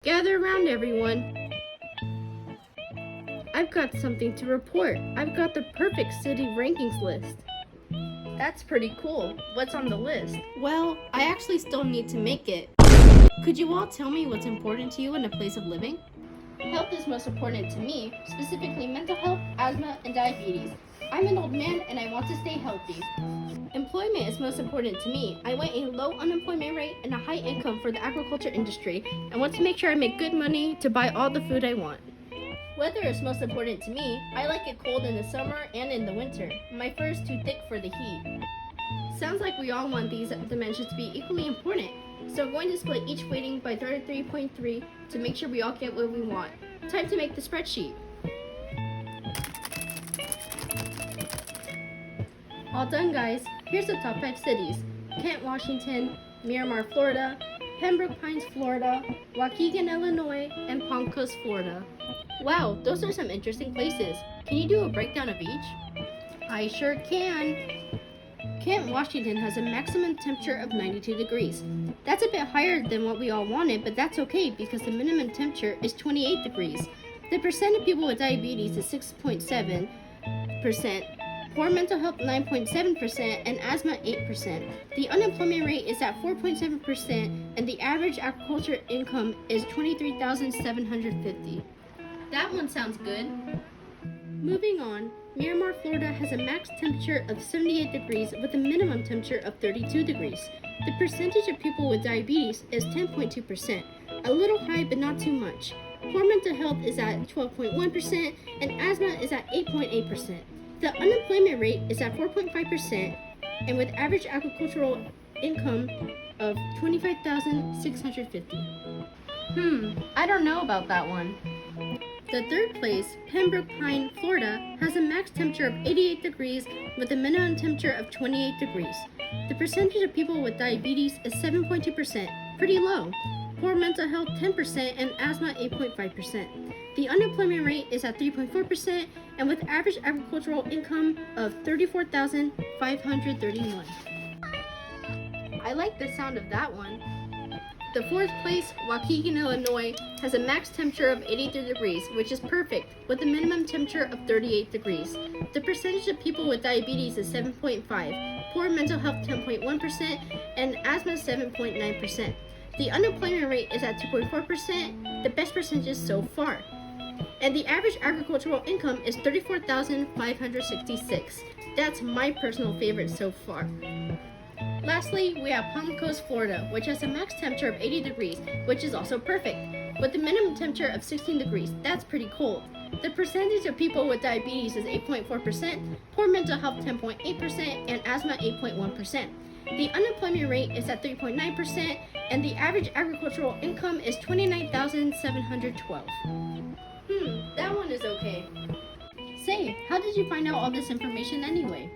Gather around, everyone. I've got something to report. I've got the perfect city rankings list. That's pretty cool. What's on the list? Well, I actually still need to make it. Could you all tell me what's important to you in a place of living? Health is most important to me, specifically mental health, asthma, and diabetes. I'm an old man and I want to stay healthy. Employment is most important to me. I want a low unemployment rate and a high income for the agriculture industry. I want to make sure I make good money to buy all the food I want. Weather is most important to me. I like it cold in the summer and in the winter. My fur is too thick for the heat. Sounds like we all want these dimensions to be equally important. So I'm going to split each weighting by 33.3 to make sure we all get what we want. Time to make the spreadsheet. All done, guys. Here's the top 5 cities: Kent, Washington, Miramar, Florida, Pembroke Pines, Florida, Waukegan, Illinois, and Palm Coast, Florida. Wow, those are some interesting places. Can you do a breakdown of each? I sure can. Kent, Washington has a maximum temperature of 92 degrees. That's a bit higher than what we all wanted, but that's okay because the minimum temperature is 28 degrees. The percent of people with diabetes is 6.7%, poor mental health 9.7%, and asthma 8%. The unemployment rate is at 4.7%, and the average agriculture income is $23,750. That one sounds good. Moving on, Miramar, Florida has a max temperature of 78 degrees with a minimum temperature of 32 degrees. The percentage of people with diabetes is 10.2%, a little high but not too much. Poor mental health is at 12.1% and asthma is at 8.8%. The unemployment rate is at 4.5% and with average agricultural income of $25,650. I don't know about that one. The third place, Pembroke Pines, Florida, has a max temperature of 88 degrees with a minimum temperature of 28 degrees. The percentage of people with diabetes is 7.2%, pretty low. Poor mental health 10% and asthma 8.5%. The unemployment rate is at 3.4% and with average agricultural income of $34,531. I like the sound of that one. The fourth place, Waukegan, Illinois, has a max temperature of 83 degrees, which is perfect, with a minimum temperature of 38 degrees. The percentage of people with diabetes is 7.5%, poor mental health 10.1%, and asthma 7.9%. The unemployment rate is at 2.4%, the best percentage so far. And the average agricultural income is $34,566. That's my personal favorite so far. Lastly, we have Palm Coast, Florida, which has a max temperature of 80 degrees, which is also perfect, with a minimum temperature of 16 degrees. That's pretty cold. The percentage of people with diabetes is 8.4%, poor mental health 10.8%, and asthma 8.1%. The unemployment rate is at 3.9%, and the average agricultural income is $29,712. That one is okay. Say, how did you find out all this information anyway?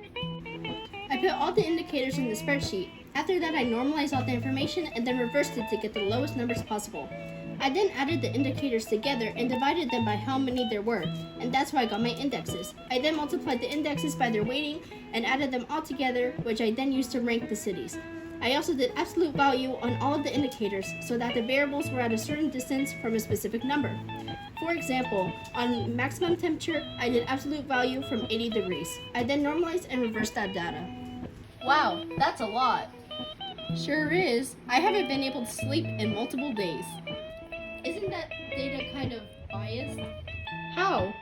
I put all the indicators in the spreadsheet. After that, I normalized all the information and then reversed it to get the lowest numbers possible. I then added the indicators together and divided them by how many there were, and that's how I got my indexes. I then multiplied the indexes by their weighting and added them all together, which I then used to rank the cities. I also did absolute value on all of the indicators so that the variables were at a certain distance from a specific number. For example, on maximum temperature, I did absolute value from 80 degrees. I then normalized and reversed that data. Wow, that's a lot. Sure is. I haven't been able to sleep in multiple days. Isn't that data kind of biased? How?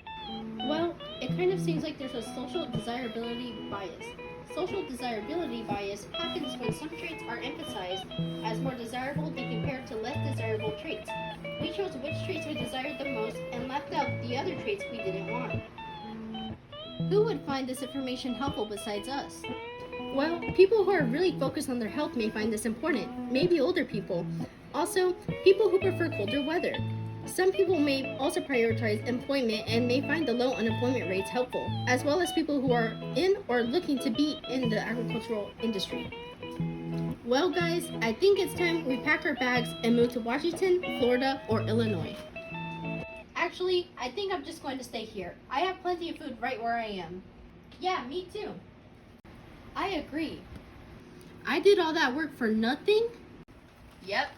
Well, it kind of seems like there's a social desirability bias. Social desirability bias happens when some traits are emphasized as more desirable than compared to less desirable traits. We chose which traits we desired the most and left out the other traits we didn't want. Who would find this information helpful besides us? Well, people who are really focused on their health may find this important, maybe older people. Also, people who prefer colder weather. Some people may also prioritize employment and may find the low unemployment rates helpful, as well as people who are in or looking to be in the agricultural industry. Well guys, I think it's time we pack our bags and move to Washington, Florida, or Illinois. Actually, I think I'm just going to stay here. I have plenty of food right where I am. Yeah, me too. I agree. I did all that work for nothing? Yep.